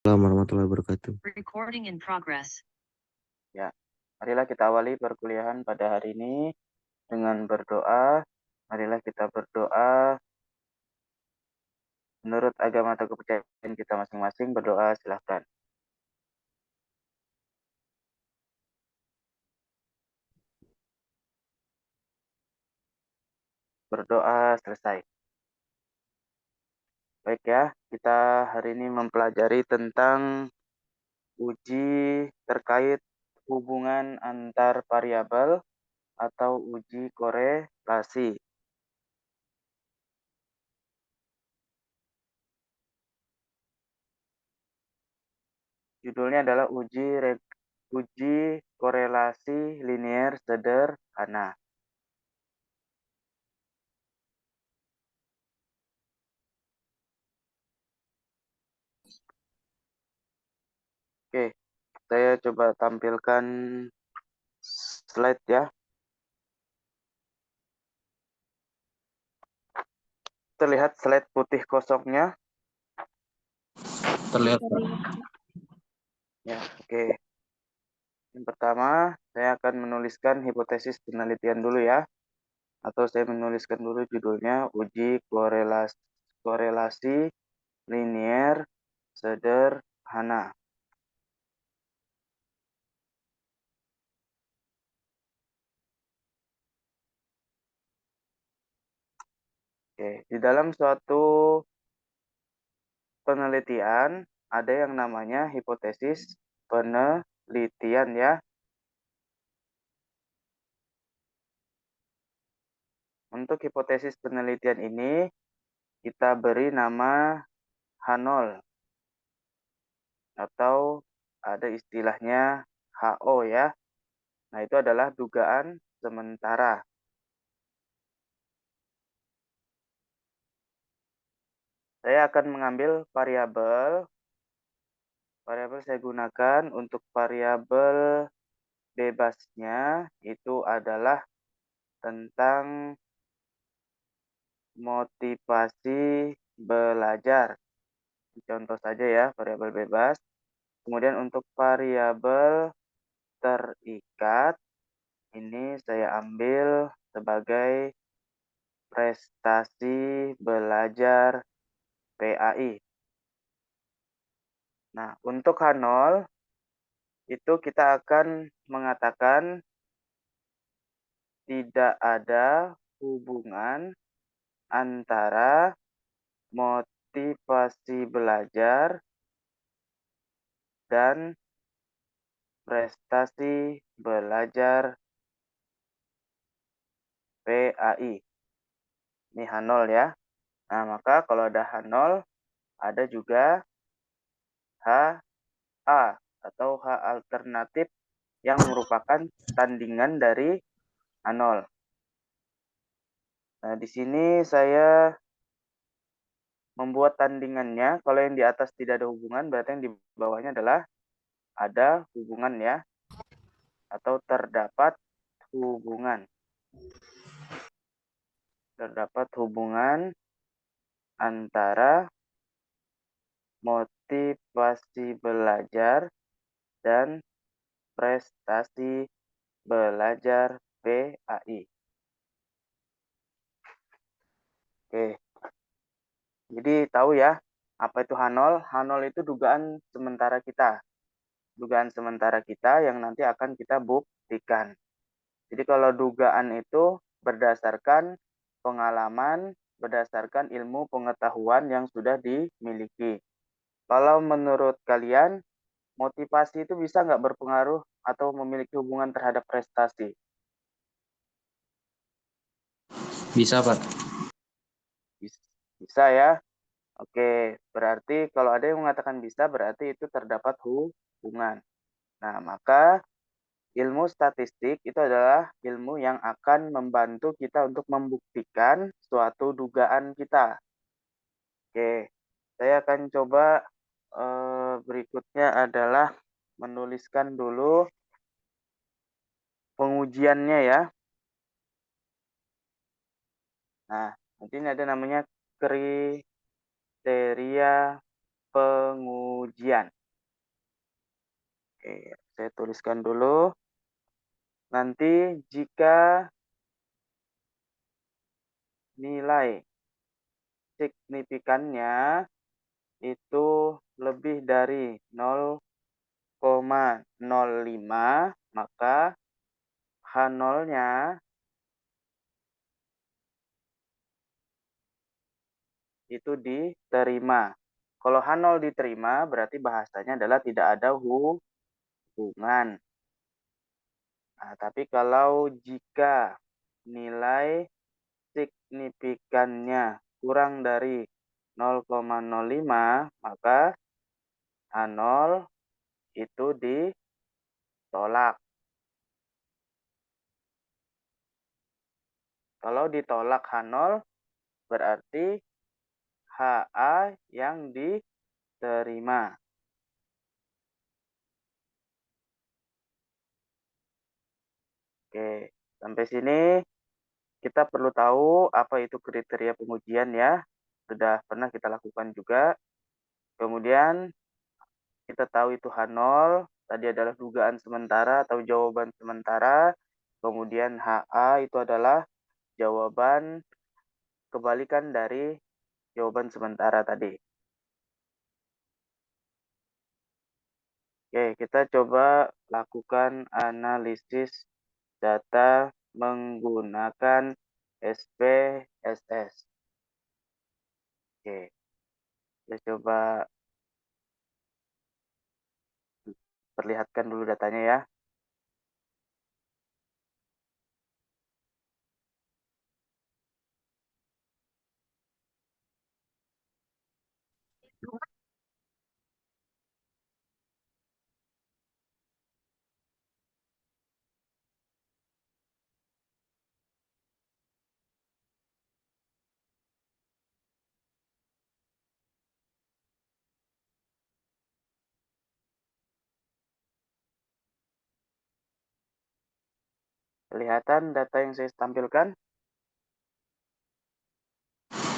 Assalamualaikum warahmatullahi wabarakatuh. Recording in progress. Ya, marilah kita awali perkuliahan pada hari ini dengan berdoa. Marilah kita berdoa menurut agama atau kepercayaan kita masing-masing. Berdoa silahkan. Berdoa selesai. Baik ya, kita hari ini mempelajari tentang uji terkait hubungan antar variabel atau uji korelasi. Judulnya adalah uji korelasi linier sederhana. Oke, saya coba tampilkan slide ya. Terlihat slide putih kosongnya? Terlihat, Pak. Ya, oke. Yang pertama, saya akan menuliskan hipotesis penelitian dulu ya. Atau saya menuliskan dulu judulnya uji korelasi linier sederhana. Oke, di dalam suatu penelitian ada yang namanya hipotesis penelitian ya. Untuk hipotesis penelitian ini kita beri nama H0 atau ada istilahnya HO ya. Nah, itu adalah dugaan sementara. Saya akan mengambil variabel saya gunakan untuk variabel bebasnya itu adalah tentang motivasi belajar. Contoh saja ya, variabel bebas. Kemudian untuk variabel terikat, ini saya ambil sebagai prestasi belajar PAI. Nah, untuk H0 itu kita akan mengatakan tidak ada hubungan antara motivasi belajar dan prestasi belajar PAI. Ini H0 ya. Nah, maka kalau ada H0, ada juga HA atau H alternatif yang merupakan tandingan dari H0. Nah, di sini saya membuat tandingannya. Kalau yang di atas tidak ada hubungan, berarti yang di bawahnya adalah ada hubungan ya. Atau terdapat hubungan. Terdapat hubungan antara motivasi belajar dan prestasi belajar PAI. Oke. Jadi tahu ya, apa itu H0? H0 itu dugaan sementara kita. Dugaan sementara kita yang nanti akan kita buktikan. Jadi kalau dugaan itu berdasarkan pengalaman, berdasarkan ilmu pengetahuan yang sudah dimiliki. Kalau menurut kalian, motivasi itu bisa nggak berpengaruh atau memiliki hubungan terhadap prestasi? Bisa, Pak. Bisa ya. Oke, berarti kalau ada yang mengatakan bisa, berarti itu terdapat hubungan. Nah, maka ilmu statistik itu adalah ilmu yang akan membantu kita untuk membuktikan suatu dugaan kita. Oke, saya akan coba berikutnya adalah menuliskan dulu pengujiannya ya. Nah, nanti ini ada namanya kriteria pengujian. Oke, saya tuliskan dulu. Nanti jika nilai signifikannya itu lebih dari 0,05, maka H0-nya itu diterima. Kalau H0 diterima, berarti bahasanya adalah tidak ada hubungan. Nah, tapi kalau jika nilai signifikannya kurang dari 0,05, maka H0 itu ditolak. Kalau ditolak H0, berarti HA yang diterima. Oke, sampai sini kita perlu tahu apa itu kriteria pengujian ya. Sudah pernah kita lakukan juga. Kemudian kita tahu itu H0, tadi adalah dugaan sementara atau jawaban sementara. Kemudian HA itu adalah jawaban kebalikan dari jawaban sementara tadi. Oke, kita coba lakukan analisis data menggunakan SPSS. Oke, kita coba perlihatkan dulu datanya ya. Kelihatan data yang saya tampilkan?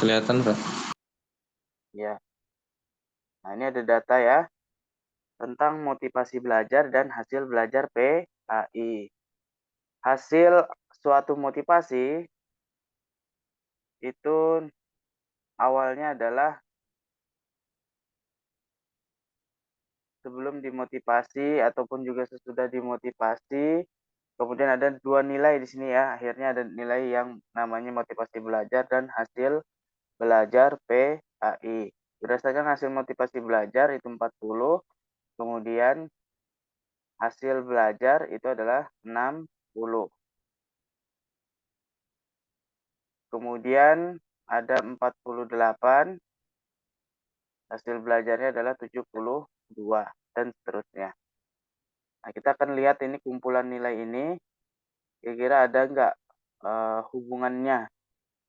Kelihatan, Pak. Ya. Nah, ini ada data ya tentang motivasi belajar dan hasil belajar PAI. Hasil suatu motivasi itu awalnya adalah sebelum dimotivasi ataupun juga sesudah dimotivasi. Kemudian ada dua nilai di sini ya. Akhirnya ada nilai yang namanya motivasi belajar dan hasil belajar PAI. Berdasarkan hasil motivasi belajar itu 40, kemudian hasil belajar itu adalah 60. Kemudian ada 48, hasil belajarnya adalah 72, dan seterusnya. Nah, kita akan lihat ini kumpulan nilai ini, kira-kira ada nggak hubungannya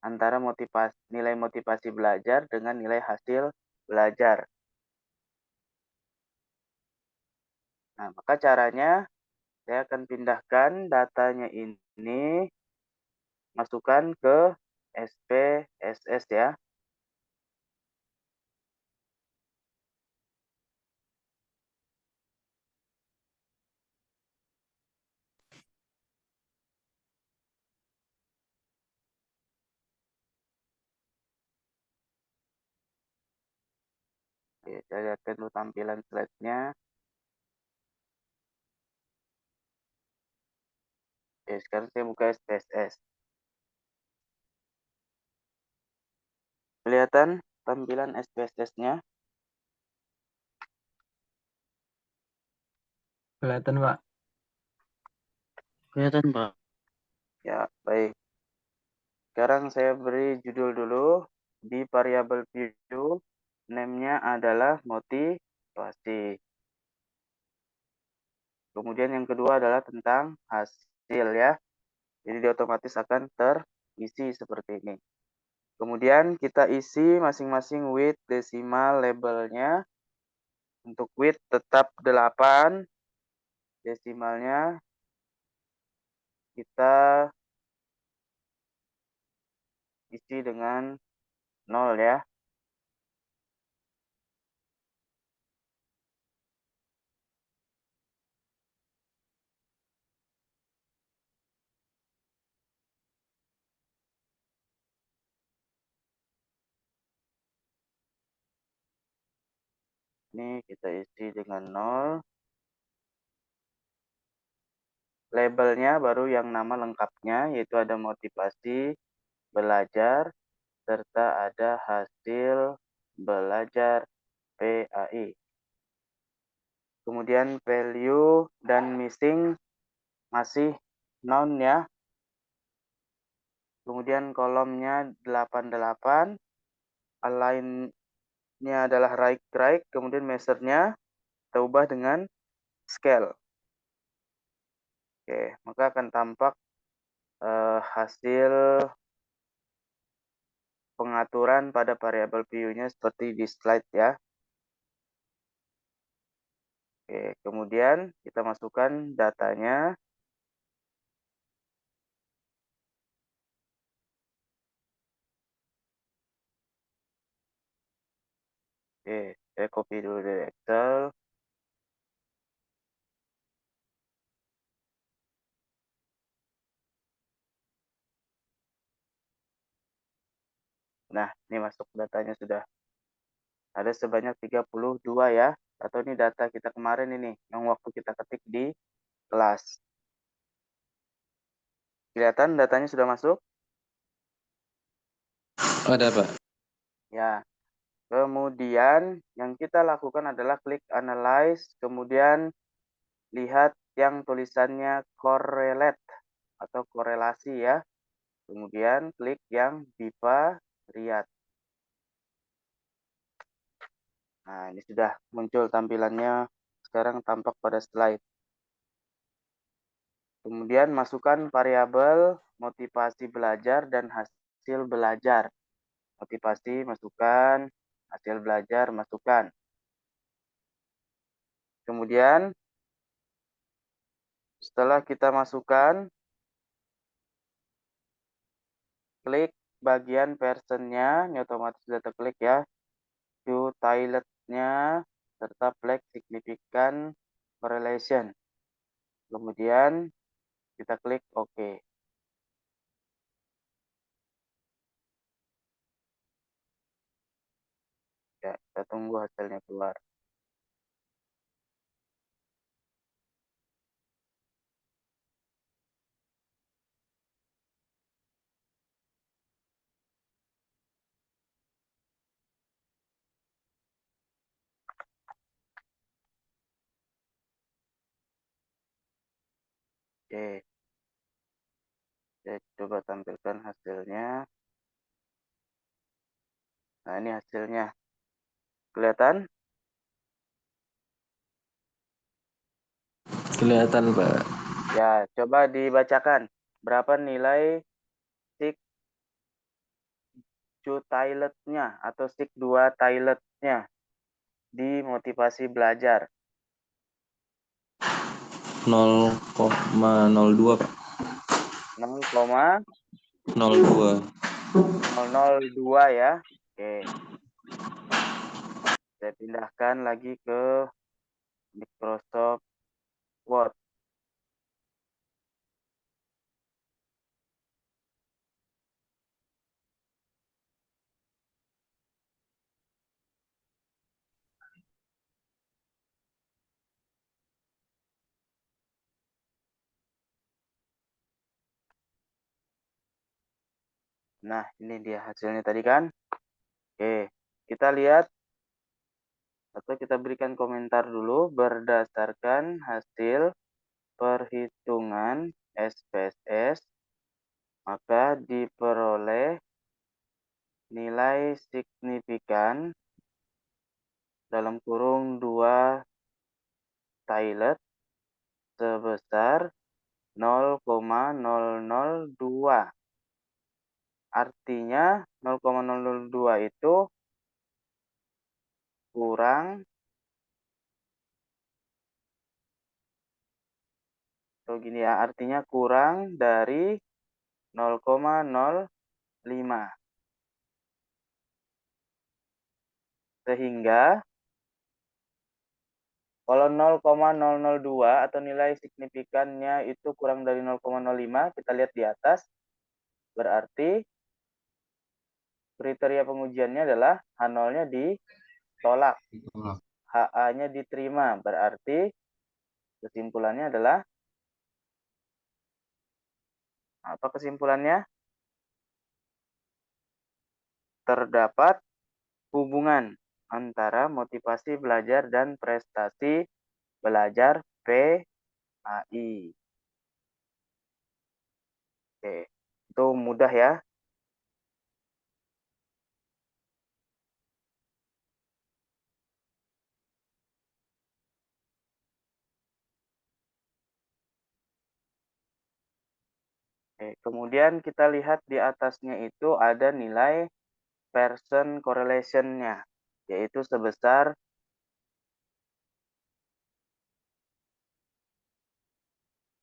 antara nilai motivasi belajar dengan nilai hasil belajar. Nah, maka caranya saya akan pindahkan datanya ini, masukkan ke SPSS ya. Oke, saya lihatkan dulu tampilan slide-nya. Oke, sekarang saya buka SPSS. Kelihatan tampilan SPSS-nya? Kelihatan, Pak. Kelihatan, Pak. Ya, baik. Sekarang saya beri judul dulu. Di variabel view, name-nya adalah motivasi. Kemudian yang kedua adalah tentang hasil ya. Jadi dia otomatis akan terisi seperti ini. Kemudian kita isi masing-masing with desimal labelnya. Untuk with tetap 8, desimalnya kita isi dengan 0 ya. Ini kita isi dengan 0. Labelnya baru yang nama lengkapnya, yaitu ada motivasi belajar, serta ada hasil belajar PAI. Kemudian value dan missing masih noun ya. Kemudian kolomnya 88, align-nya adalah right, kemudian measure-nya kita ubah dengan scale. Oke, maka akan tampak hasil pengaturan pada variabel view-nya seperti di slide ya. Oke, kemudian kita masukkan datanya. Oke, saya copy dulu dari Excel. Nah, ini masuk datanya sudah. Ada sebanyak 32 ya. Atau ini data kita kemarin ini, yang waktu kita ketik di kelas. Kelihatan datanya sudah masuk? Ada, Pak. Ya. Kemudian yang kita lakukan adalah klik analyze, kemudian lihat yang tulisannya correlate atau korelasi ya. Kemudian klik yang bivariate. Nah, ini sudah muncul tampilannya, sekarang tampak pada slide. Kemudian masukkan variabel motivasi belajar dan hasil belajar. Motivasi masukkan, hasil belajar masukkan. Kemudian setelah kita masukkan, klik bagian personnya, ini otomatis sudah terklik ya. View tilet-nya serta flag significant correlation. Kemudian kita klik OK. Ya, kita tunggu hasilnya keluar. Oke, saya coba tampilkan hasilnya. Nah, ini hasilnya. Kelihatan? Kelihatan, Pak. Ya, coba dibacakan. Berapa nilai SIG 2 tilet-nya atau SIG 2 tilet-nya di motivasi belajar? 0,02, Pak. 0,002 02. ya. Oke. Saya pindahkan lagi ke Microsoft Word. Nah, ini dia hasilnya tadi kan. Oke, kita lihat atau kita berikan komentar dulu berdasarkan hasil perhitungan SPSS, maka diperoleh nilai signifikan dalam kurung 2 tilet sebesar 0,002. Artinya 0,002 itu kurang atau gini ya, artinya kurang dari 0,05. Sehingga kalau 0,002 atau nilai signifikannya itu kurang dari 0,05, kita lihat di atas, berarti kriteria pengujiannya adalah H0-nya ditolak. HA-nya diterima. Berarti kesimpulannya adalah, apa kesimpulannya? Terdapat hubungan antara motivasi belajar dan prestasi belajar PAI. Oke, itu mudah ya. Oke, kemudian kita lihat di atasnya itu ada nilai Pearson correlation-nya, yaitu sebesar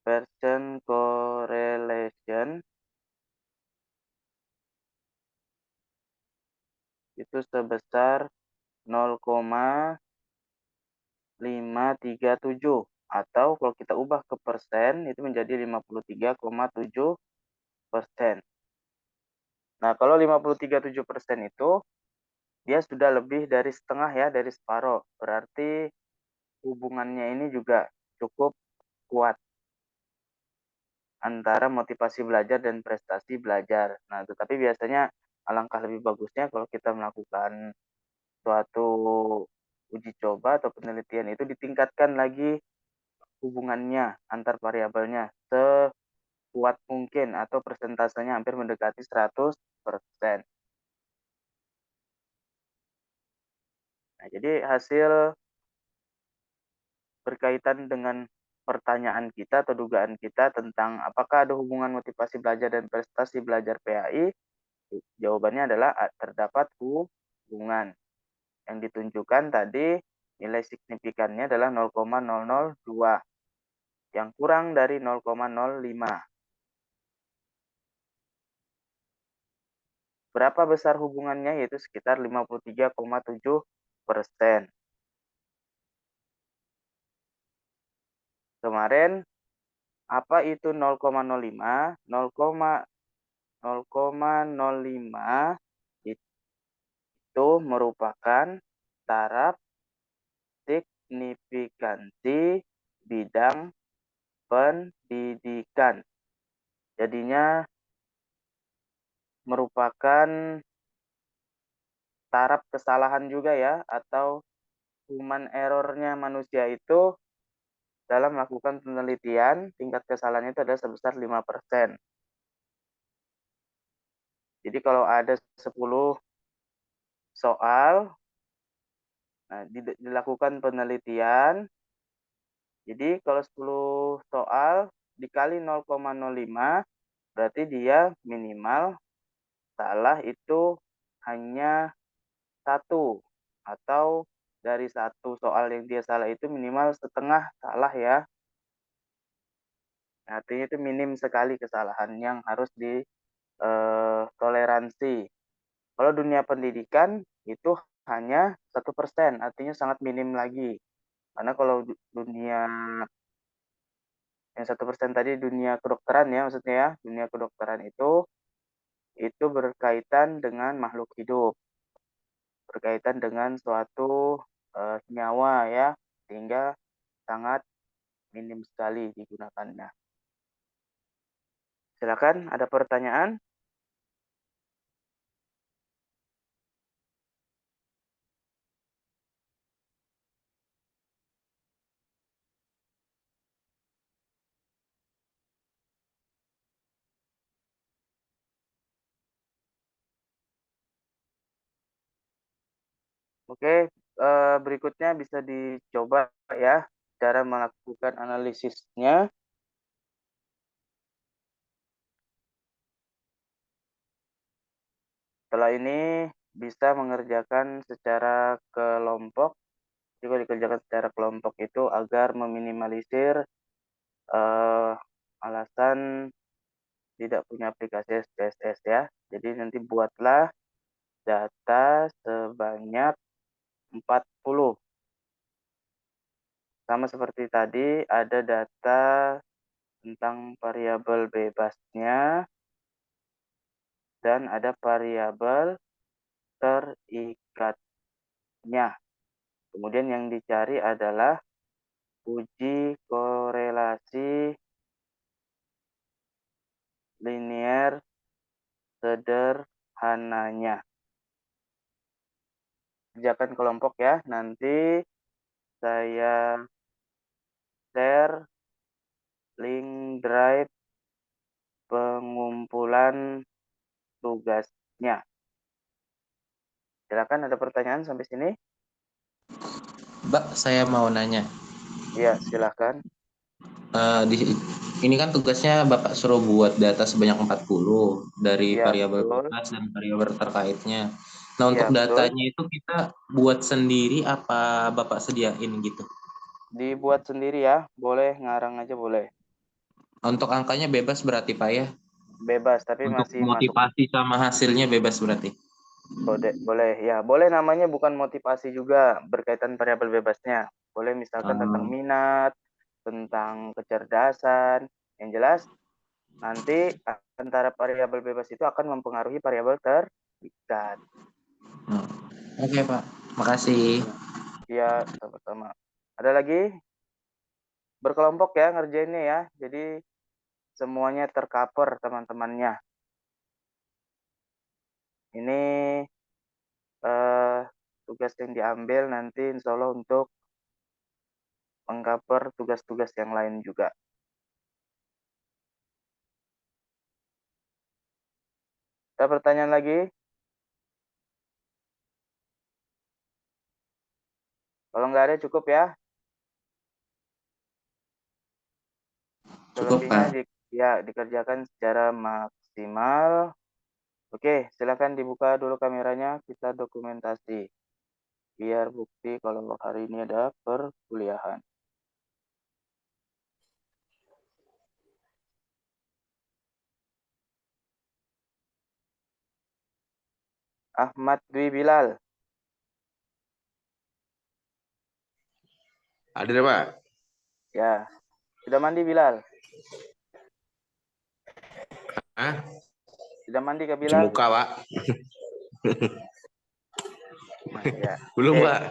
Pearson correlation itu sebesar 0,537, atau kalau kita ubah ke persen itu menjadi 53,7%. Nah, kalau 53,7% itu dia sudah lebih dari setengah ya, dari separuh. Berarti hubungannya ini juga cukup kuat antara motivasi belajar dan prestasi belajar. Nah, tetapi biasanya alangkah lebih bagusnya kalau kita melakukan suatu uji coba atau penelitian itu ditingkatkan lagi hubungannya antar variabelnya sekuat mungkin atau persentasenya hampir mendekati 100%. Nah, jadi hasil berkaitan dengan pertanyaan kita atau dugaan kita tentang apakah ada hubungan motivasi belajar dan prestasi belajar PAI, jawabannya adalah terdapat hubungan. Yang ditunjukkan tadi nilai signifikannya adalah 0,002, yang kurang dari 0,05. Berapa besar hubungannya? Yaitu sekitar 53,7%. Kemarin apa itu 0,05? 0,05 itu merupakan taraf signifikansi bidang pendidikan. Jadinya merupakan taraf kesalahan juga ya, atau human error-nya manusia itu dalam melakukan penelitian, tingkat kesalahannya itu adalah sebesar 5%. Jadi kalau ada 10 soal, nah, dilakukan penelitian, jadi kalau 10 soal dikali 0,05, berarti dia minimal salah itu hanya satu, atau dari satu soal yang dia salah itu minimal setengah salah ya. Artinya itu minim sekali kesalahan yang harus ditoleransi. Kalau dunia pendidikan itu hanya 1%, artinya sangat minim lagi. Karena kalau dunia yang 1% tadi dunia kedokteran ya, maksudnya ya, dunia kedokteran itu berkaitan dengan makhluk hidup, berkaitan dengan suatu nyawa ya, sehingga sangat minim sekali digunakannya. Silakan, ada pertanyaan? Oke, berikutnya bisa dicoba ya cara melakukan analisisnya. Setelah ini bisa mengerjakan secara kelompok. Jika dikerjakan secara kelompok itu agar meminimalisir alasan tidak punya aplikasi SPSS ya. Jadi nanti buatlah data sebanyak 40. Sama seperti tadi, ada data tentang variabel bebasnya dan ada variabel terikatnya. Kemudian yang dicari adalah uji korelasi linier sederhananya. Kerjakan kelompok ya. Nanti saya share link drive pengumpulan tugasnya. Silakan, ada pertanyaan sampai sini? Mbak, saya mau nanya. Iya, silakan. Ini kan tugasnya Bapak suruh buat data sebanyak 40 dari Iya, variabel betul. bebas dan variabel terkaitnya. Nah, Iya, untuk betul. datanya itu kita buat sendiri apa Bapak sediain gitu? Dibuat sendiri ya, boleh ngarang aja boleh. Untuk angkanya bebas berarti Pak ya? Bebas, tapi Untuk masih masuk. motivasi sama hasilnya bebas berarti? Boleh ya, boleh namanya bukan motivasi juga berkaitan variabel bebasnya. Boleh misalkan tentang Oh, minat, tentang kecerdasan. Yang jelas nanti antara variabel bebas itu akan mempengaruhi variabel terikat. oh. Oke Pak, makasih. Ya, sama-sama. Ada lagi? Berkelompok ya ngerjainnya ya. Jadi semuanya tercover teman-temannya. Ini tugas yang diambil nanti insya Allah untuk mengcover tugas-tugas yang lain juga. Ada pertanyaan lagi? Kalau nggak ada cukup ya. Cukup Selebihnya Pak. dikerjakan secara maksimal. Oke, silakan dibuka dulu kameranya, kita dokumentasi. Biar bukti kalau hari ini ada perkuliahan. Ahmad Dwi Bilal. Ada Pak. Ya, sudah mandi Bilal? Hah? Sudah mandi ke Cuci Bilal? muka Pak. Ya, Belum oke. Pak.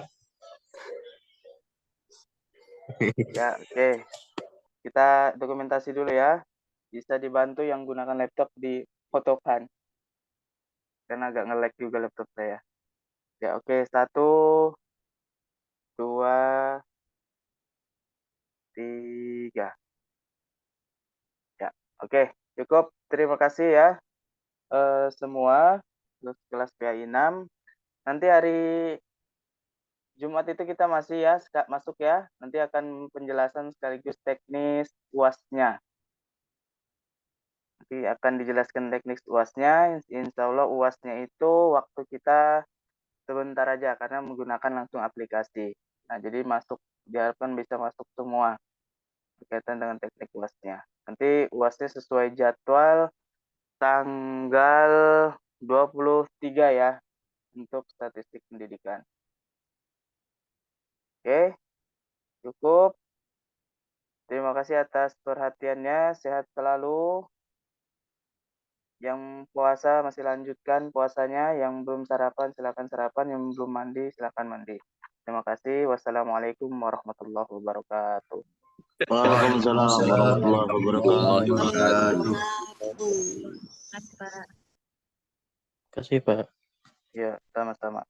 Ya, oke. Kita dokumentasi dulu ya. Bisa dibantu yang gunakan laptop di fotokan. Karena agak nge-lag juga laptop saya. Ya, oke. 1, 2, 3. Ya, oke. Cukup. Terima kasih ya semua. Kelas PAI 6. Nanti hari Jumat itu kita masih ya masuk ya. Nanti akan penjelasan sekaligus teknis UAS-nya. Nanti akan dijelaskan teknis UAS-nya. Insya Allah UAS-nya itu waktu kita sebentar aja karena menggunakan langsung aplikasi. Nah, jadi diharapkan bisa masuk semua berkaitan dengan teknik UAS-nya. Nanti UAS-nya sesuai jadwal tanggal 23 ya untuk statistik pendidikan. Oke, cukup. Terima kasih atas perhatiannya. Sehat selalu. Yang puasa masih lanjutkan puasanya. Yang belum sarapan silakan sarapan. Yang belum mandi silakan mandi. Terima kasih. Wassalamualaikum warahmatullahi wabarakatuh. Waalaikumsalam warahmatullahi wabarakatuh. Kasih, Pak. Kasih Pak. Ya, sama-sama.